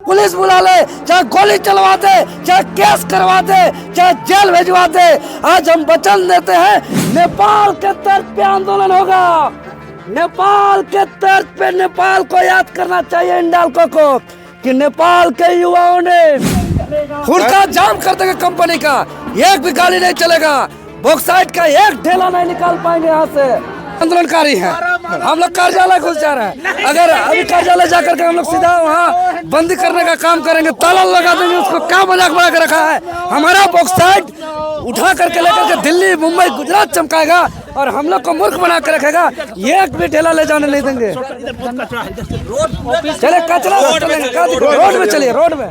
Police बुला ले, चाहे गोली चलवा दे, चाहे केस करवा दे, चाहे जेल भिजवा दे, आज हम वचन देते हैं नेपाल के तर्ज पे आंदोलन होगा। नेपाल के तर्ज पे नेपाल को याद करना चाहिए हिंडाल्को को कि नेपाल के युवाओं ने हुड़का जाम कर देगा कंपनी का, एक भी गाड़ी नहीं चलेगा, बॉक्साइट का एक ढेला नहीं निकाल पाएंगे यहाँ से। आंदोलनकारी है, हम लोग कार्यालय घुस जा रहे हैं। अगर अभी कार्यालय जाकर के हम लोग सीधा वहाँ बंदी करने का काम करेंगे, ताला लगा देंगे, उसको क्या मजाक बना के रखा है। हमारा बॉक्साइट उठा करके लेकर के दिल्ली, मुंबई, गुजरात चमकाएगा और हम लोग को मूर्ख बना के रखेगा, एक भी ठेला ले जाने नहीं देंगे। चले कचरा रोड में चलिए, रोड में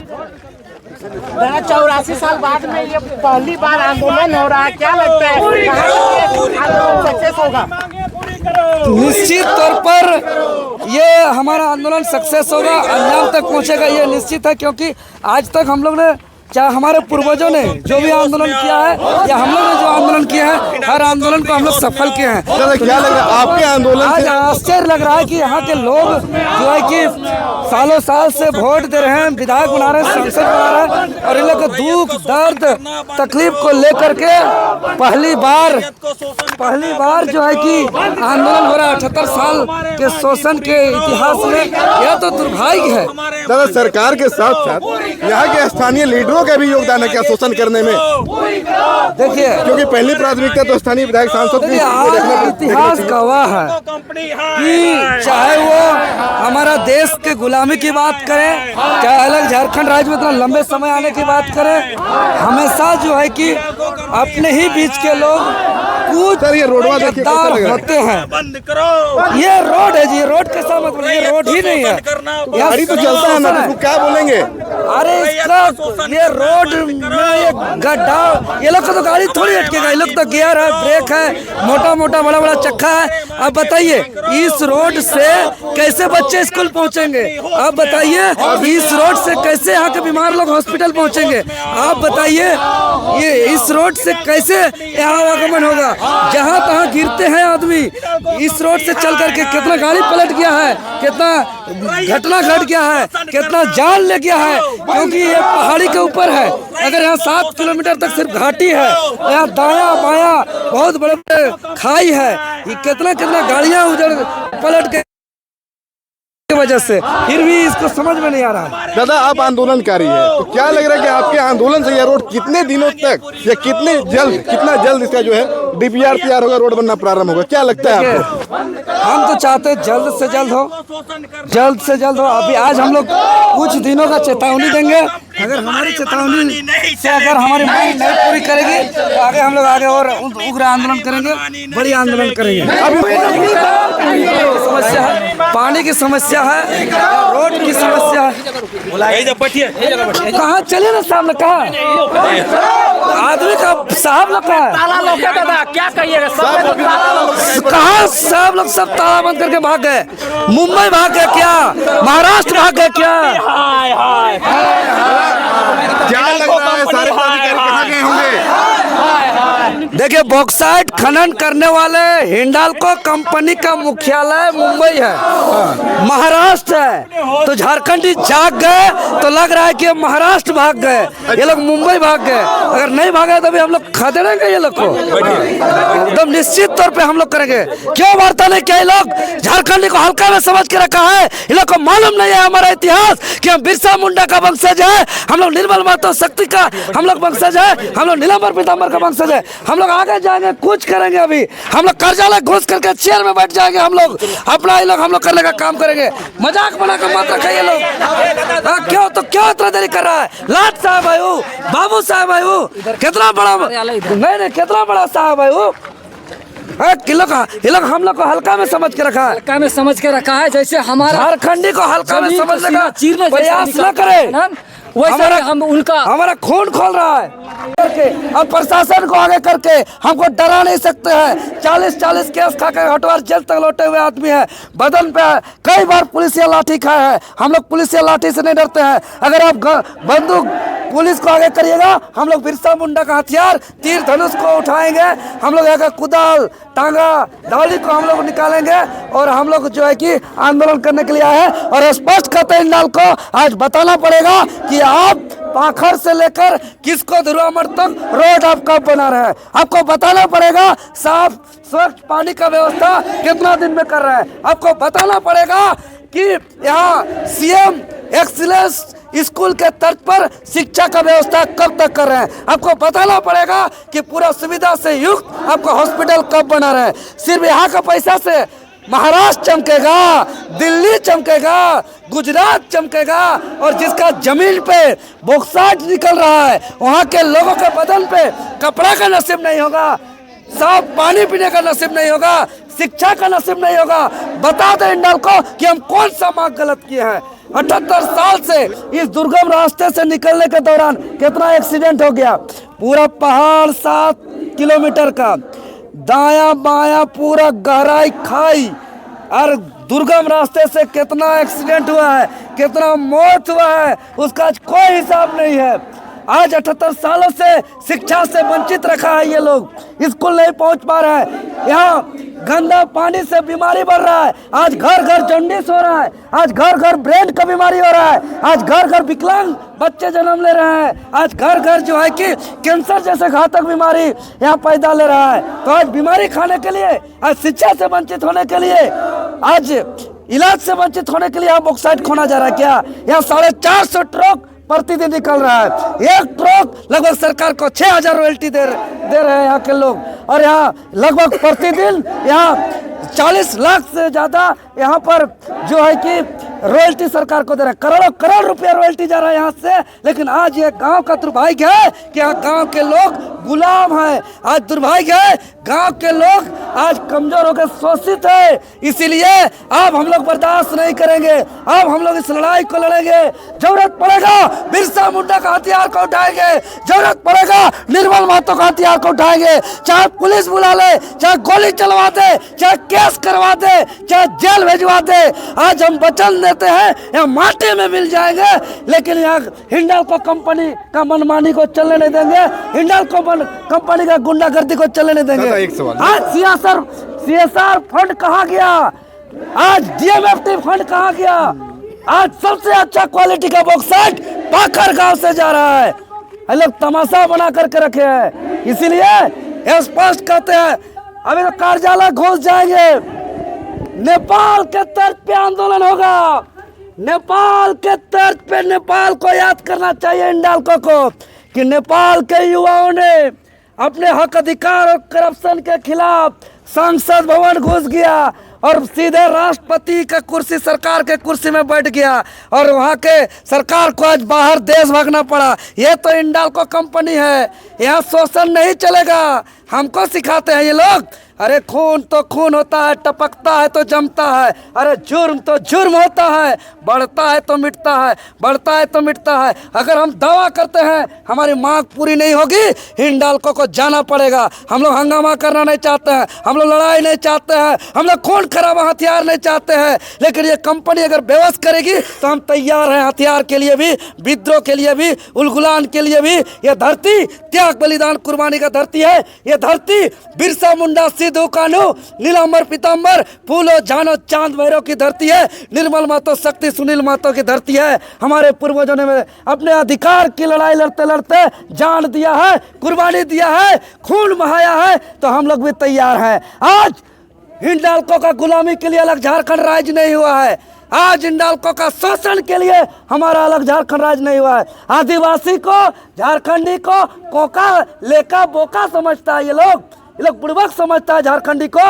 84 साल बाद में ये पहली बार आंदोलन हो रहा है, क्या लगता है सक्सेस होगा? निश्चित तौर पर ये हमारा आंदोलन सक्सेस होगा, अंजाम तक पहुंचेगा, ये निश्चित है। क्योंकि आज तक हम लोग ने, चाहे हमारे पूर्वजों ने जो भी आंदोलन किया है या हम लोग ने जो आंदोलन किया है, हर आंदोलन को हम लोग सफल किए हैं। क्या लग रहा है आपके आंदोलन आज आश्चर्य लग रहा है कि यहाँ के लोग जो है कि सालों साल से वोट दे रहे हैं, विधायक बना रहे हैं, सांसद बना रहे हैं, और इन लोग के दुख दर्द तकलीफ को लेकर के पहली बार जो है कि आंदोलन हो रहा है 78 साल के शोषण के इतिहास में। यह तो दुर्भाग्य है। दादा, सरकार के साथ साथ यहाँ के स्थानीय लीडरों का भी योगदान है क्या शोषण करने में? देखिए, क्योंकि पहली प्राथमिकता तो स्थानीय विधायक सांसद की इतिहास गवाह है कि चाहे वो हमारा देश के गुलामी की बात करें, चाहे अलग झारखंड राज्य में इतना लंबे समय आने की बात करें, हमेशा जो है कि अपने ही बीच के लोग कुछ ये रोडवा देखिए होते हैं। ये रोड है जी, रोड कैसा मतलब, ये रोड ही नहीं है, गाड़ी तो चलता है ना, तो क्या बोलेंगे? अरे इसका ये रोड में ये गड्ढा, ये लोग का तो गाड़ी थोड़ी अटकेगा, ये लोग तो गियर है, ब्रेक है, मोटा मोटा बड़ा बड़ा चक्का है। अब बताइए इस रोड से कैसे बच्चे स्कूल पहुंचेंगे? आप बताइए इस रोड से कैसे यहाँ के बीमार लोग हॉस्पिटल पहुंचेंगे? आप बताइए ये इस रोड से कैसे यहाँ आवागमन होगा? जहाँ तहाँ गिरते हैं आदमी। इस रोड से चल करके कितना गाड़ी पलट गया है, कितना घटना घट गया है, कितना जान ले गया है, क्योंकि ये पहाड़ी के ऊपर है। अगर यहाँ 7 किलोमीटर तक सिर्फ घाटी है, यहाँ दाया बाया बहुत बड़े बड़े खाई है, ये कितना गाड़ियाँ उधर पलट के वजह से, फिर भी इसको समझ में नहीं आ रहा है। दादा, आप आंदोलनकारी है, तो क्या लग रहा है कि आपके आंदोलन से यह रोड कितने दिनों तक या कितना जल्द इसका जो है DPR तैयार होगा, रोड बनना प्रारंभ होगा? क्या लगता है आपको? हम तो चाहते हैं जल्द से जल्द हो। अभी आज हम लोग कुछ दिनों का चेतावनी देंगे, अगर हमारी चेतावनी से अगर हमारी मांग नहीं पूरी करेगी तो आगे हम लोग और उग्र आंदोलन करेंगे, बड़ी आंदोलन करेंगे। अभी समस्या है, पानी की समस्या है, रोड की समस्या है। कहाँ चले ना साहब, कहाँ आदमी का साहब लोग का दादा क्या कहिएगा? कहाँ साहब लोग सब ताला बंद करके भाग गए, मुंबई भाग गए क्या, महाराष्ट्र भाग गए क्या? क्या लग रहा है सारे पदाधिकारी कहाँ गए होंगे? देखिए, बॉक्साइट खनन करने वाले हिंडाल्को कंपनी का मुख्यालय मुंबई है, महाराष्ट्र है। तो झारखंडी जाग गए तो लग रहा है कि महाराष्ट्र भाग गए, ये लोग मुंबई भाग गए। अगर नहीं भागे तो भी हम लोग खदेड़ेंगे ये लोग को, एकदम निश्चित तौर पे हम लोग करेंगे। क्यों वार्ता नहीं किया? ये लोग झारखंडी को हल्का में समझ के रखा है, ये लोग को मालूम नहीं है हमारा इतिहास कि हम बिरसा मुंडा का वंशज है, हम लोग निर्मल माता शक्ति का हम लोग वंशज है, हम लोग नीलांबर पीतांबर का वंशज है। हम लोग आगे जाएंगे, कुछ करेंगे। अभी हम लोग कार्यालय घुस करके चेयर में बैठ जाएंगे, हम लोग अपना हम लोग करने का काम करेंगे। मजाक बनाकर मत रखिए ये लोग। क्यों इतना देरी कर रहा है? लाट साहब आयु, बाबू साहब आयु, कितना बड़ा नहीं कितना बड़ा साहब आयु, ये लोग हम लोग को हल्का में समझ के रखा है, जैसे हमारा झारखंडी को हल्का में समझने का प्रयास न करे, वैसे हम उनका हमारा खून खोल रहा है। करके और प्रशासन को आगे करके हमको डरा नहीं सकते हैं। 40-40 केस खा कर हटवार जेल तक लौटे हुए आदमी है, बदन पे कई बार पुलिस लाठी खाए है। हम लोग पुलिस लाठी से नहीं डरते हैं। अगर आप बंदूक पुलिस को आगे करिएगा, हम लोग बिरसा मुंडा का हथियार तीर धनुष को उठाएंगे, हम लोग यहाँ कुदाल टांगा डाली को हम लोग निकालेंगे और हम लोग जो है कि आंदोलन करने के लिए आए हैं। और स्पष्ट कहते हैं इंडाल को आज बताना पड़ेगा कि आप पाखर से लेकर किसको धुरामठ तक रोड आप कब बना रहे हैं। आपको बताना पड़ेगा साफ स्वच्छ पानी का व्यवस्था कितना दिन में कर रहे हैं। आपको बताना पड़ेगा कि यहाँ सीएम एक्सीलेंस स्कूल के तर्ज पर शिक्षा का व्यवस्था कब तक कर रहे हैं। आपको बताना पड़ेगा कि पूरा सुविधा से युक्त आपको हॉस्पिटल कब बना रहे हैं। सिर्फ यहाँ का पैसा से महाराष्ट्र चमकेगा, दिल्ली चमकेगा, गुजरात चमकेगा। और जिसका जमीन पे बॉक्साइट निकल रहा है वहाँ के लोगों के बदन पे कपड़ा का नसीब नहीं होगा, साफ पानी पीने का नसीब नहीं होगा, शिक्षा का नसीब नहीं होगा। बता दें इंडाल को कि हम कौन सा मार्ग गलत किए हैं। 78 साल से इस दुर्गम रास्ते से निकलने के दौरान कितना एक्सीडेंट हो गया। पूरा पहाड़ 7 किलोमीटर का, दाया बाया पूरा गहराई खाई, और दुर्गम रास्ते से कितना एक्सीडेंट हुआ है, कितना मौत हुआ है, उसका आज कोई हिसाब नहीं है। आज 78 सालों से शिक्षा से वंचित रखा है ये लोग, स्कूल नहीं पहुंच पा रहे हैं। यहाँ गंदा पानी से बीमारी बढ़ रहा है। आज घर घर जॉन्डिस हो रहा है, आज घर घर ब्रेन का बीमारी हो रहा है, आज घर घर विकलांग बच्चे जन्म ले रहे हैं, आज घर घर जो है कि कैंसर जैसे घातक बीमारी यहाँ पैदा ले रहा है। तो आज बीमारी खाने के लिए, आज शिक्षा से वंचित होने के लिए, आज इलाज से वंचित होने के लिए यहाँ बॉक्साइट खोना जा रहा है क्या? यहाँ 450 ट्रक प्रतिदिन निकल रहा है। एक ट्रक लगभग सरकार को 6000 रॉयल्टी दे रहे हैं यहाँ के लोग। और यहाँ लगभग प्रतिदिन यहाँ 40 लाख से ज़्यादा यहाँ पर जो है कि रॉयल्टी सरकार को दे रहा है। करोड़ों करोड़ रुपया रॉयल्टी जा रहा है यहाँ से। लेकिन आज ये गांव का दुर्भाग्य है कि यहाँ गांव के लोग गुलाम हैं। आज दुर्भाग्य है गांव के लोग आज कमजोर होकर शोषित है। इसीलिए अब हम लोग बर्दाश्त नहीं करेंगे, अब हम लोग इस लड़ाई को लड़ेंगे। जरूरत पड़ेगा बिरसा मुंडा का हथियार को उठाएंगे, जरूरत पड़ेगा निर्मल महतो का हथियार को उठाएंगे। चाहे पुलिस बुला ले, चाहे गोली चलवा दे, चाहे केस करवा दे, चाहे जेल भेजवा दे, आज हम वचन देते हैं यहाँ माटी में मिल जाएंगे। लेकिन यहाँ हिंडाल्को कंपनी का मनमानी को चलने नहीं देंगे, हिंडाल्को कंपनी का गुंडागर्दी को चलने नहीं देंगे। आज CSR फंड कहाँ गया? आज DMFT फंड कहाँ गया? आज सबसे अच्छा क्वालिटी का बॉक्साइट पाखर गांव से जा रहा है। ये लोग तमाशा बना करके रखे हैं। इसीलिए स्पष्ट कहते हैं अभी तो कार्यालय घुस जाएंगे। नेपाल के तर्ज पे आंदोलन होगा, नेपाल के तर्ज पे। नेपाल को याद करना चाहिए इंडाल्को को कि नेपाल के युवाओं ने अपने हक अधिकार और करप्शन के खिलाफ संसद भवन घुस गया और सीधे राष्ट्रपति का कुर्सी, सरकार के कुर्सी में बैठ गया। और वहाँ के सरकार को आज बाहर देश भागना पड़ा। ये तो इंडाल्को कंपनी है, यहाँ शोषण नहीं चलेगा। हमको सिखाते हैं ये लोग। अरे खून तो खून होता है, टपकता है तो जमता है। अरे जुर्म तो जुर्म होता है, बढ़ता है तो मिटता है, बढ़ता है तो मिटता है। अगर हम दावा करते हैं हमारी मांग पूरी नहीं होगी, हिंडाल्को को जाना पड़ेगा। हम लोग हंगामा करना नहीं चाहते हैं, हम लोग लड़ाई नहीं चाहते हैं, हम लोग खून खराबा हथियार नहीं चाहते हैं। लेकिन ये कंपनी अगर बेवस करेगी तो हम तैयार हैं हथियार के लिए भी, विद्रोह के लिए भी, उलगुलान के लिए भी। ये धरती त्याग बलिदान कुर्बानी का धरती है। ये धरती बिरसा मुंडा, सिद्धू कान्हू, नीलांबर पीतांबर, फूलो जानो चांद भैरव की धरती है। निर्मल महतो, शक्ति सुनील महतो की धरती है। हमारे पूर्वजों ने अपने अधिकार की लड़ाई लड़ते लड़ते जान दिया है, कुर्बानी दिया है, खून बहाया है। तो हम लोग भी तैयार हैं। आज हिंडाल्को का गुलामी के लिए अलग झारखंड राज्य नहीं हुआ है। आज हिंडाल्को का शोषण के लिए हमारा अलग झारखंड राज्य नहीं हुआ है। आदिवासी को, झारखंडी को कोका लेका बोका समझता है ये लोग बुड़बक समझता है झारखंडी को।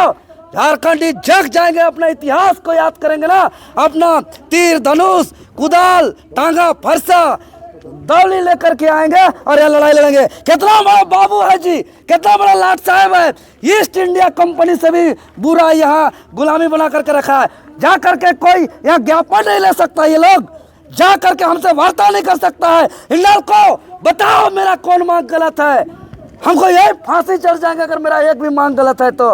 झारखंडी जग जाएंगे, अपने इतिहास को याद करेंगे ना, अपना तीर धनुष, कुदाल, टांगा, फरसा, दौली लेकर के आएंगे और यह लड़ाई लड़ेंगे। कितना बड़ा बाबू है जी, कितना बड़ा लाट साहब है। ईस्ट इंडिया कंपनी से भी बुरा यहाँ गुलामी बना करके रखा है। जा करके कोई यहाँ ज्ञापन नहीं ले सकता। ये लोग जा करके हमसे वार्ता नहीं कर सकता है। हिंडाल्को बताओ मेरा कौन मांग गलत है, हमको यही फांसी चढ़ जाएंगे अगर मेरा एक भी मांग गलत है तो।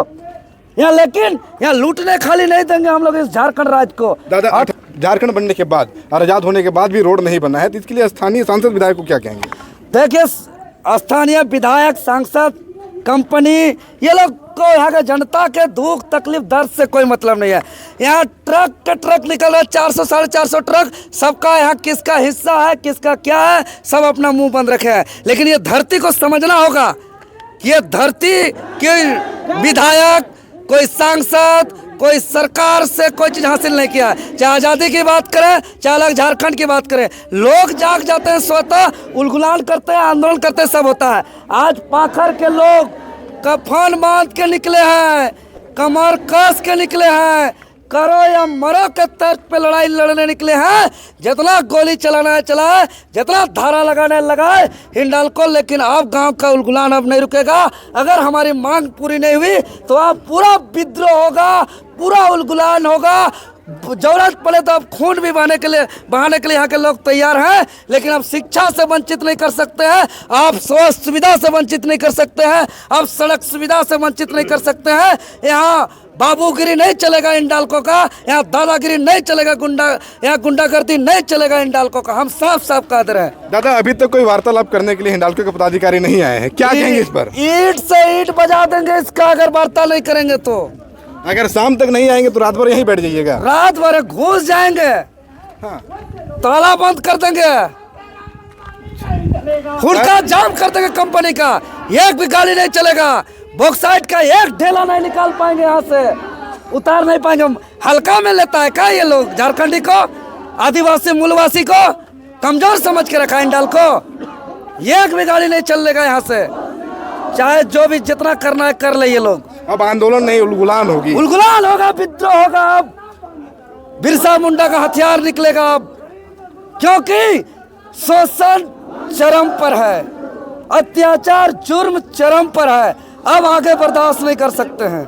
यहाँ लेकिन यहाँ लूटने खाली नहीं देंगे हम लोग इस झारखंड राज्य को। दादा झारखंड बनने के बाद और आजाद होने के बाद भी रोड नहीं बना है, तो इसके लिए स्थानीय सांसद विधायक को क्या कहेंगे? देखिए स्थानीय विधायक सांसद कंपनी ये लोग को यहाँ के जनता के दुख तकलीफ दर्द से कोई मतलब नहीं है। यहाँ ट्रक के ट्रक निकल रहा है, 400 450 ट्रक, सबका यहाँ किसका हिस्सा है किसका क्या है सब अपना मुंह बंद रखे हैं। लेकिन ये धरती को समझना होगा कि ये धरती के विधायक कोई सांसद कोई सरकार से कोई चीज़ हासिल नहीं किया है। चाहे आज़ादी की बात करें चाहे अलग झारखंड की बात करें, लोग जाग जाते हैं, स्वतः उलगुलान करते हैं, आंदोलन करते हैं, सब होता है। आज पाखर के लोग कफन बांध के निकले हैं, कमर कस के निकले हैं, करो या मरो के तर्क पे लड़ाई लड़ने निकले हैं। जितना गोली चलाना है चलाए, जितना धारा लगाना है लगाए हिंडाल्को। लेकिन अब गांव का उलगुलान अब नहीं रुकेगा। अगर हमारी मांग पूरी नहीं हुई तो अब पूरा विद्रोह होगा, पूरा उलगुलान होगा। जरूरत पड़े तो अब खून भी बहाने के लिए यहाँ के लोग तैयार हैं। लेकिन अब शिक्षा से वंचित नहीं कर सकते हैं, आप स्वास्थ्य सुविधा से वंचित नहीं कर सकते हैं, आप सड़क सुविधा से वंचित नहीं कर सकते हैं। यहाँ बाबूगिरी नहीं चलेगा हिंडाल्को का, यहाँ दादागिरी नहीं चलेगा, यहाँ गुंडागर्दी नहीं चलेगा हिंडाल्को का। हम साफ साफ कह दे रहे हैं। दादा अभी तक कोई वार्तालाप करने के लिए हिंडाल्को के पदाधिकारी नहीं आए हैं, क्या कहेंगे इस पर? ईंट से ईंट बजा देंगे इसका अगर वार्ता नहीं करेंगे तो। अगर शाम तक नहीं आएंगे तो रात भर यहीं बैठ जाइएगा? रात भर घुस जाएंगे, हाँ। ताला बंद कर देंगे, हुड़का जाम कर देंगे कंपनी का, एक भी गाड़ी नहीं चलेगा। बॉक्साइट का एक ढेला नहीं निकाल पाएंगे, यहाँ से उतार नहीं पाएंगे। हल्का में लेता है क्या ये लोग? झारखंडी को, आदिवासी मूलवासी को कमजोर समझ के रखा है हिंडाल्को। एक भी गाड़ी नहीं चलेगा यहाँ से, चाहे जो भी जितना करना है कर ले ये लोग। अब आंदोलन नहीं उलगुलान होगी, उलगुलान होगा, विद्रोह होगा। अब बिरसा मुंडा का हथियार निकलेगा अब, क्योंकि शोषण चरम पर है, अत्याचार जुर्म चरम पर है। अब आगे बर्दाश्त नहीं कर सकते हैं।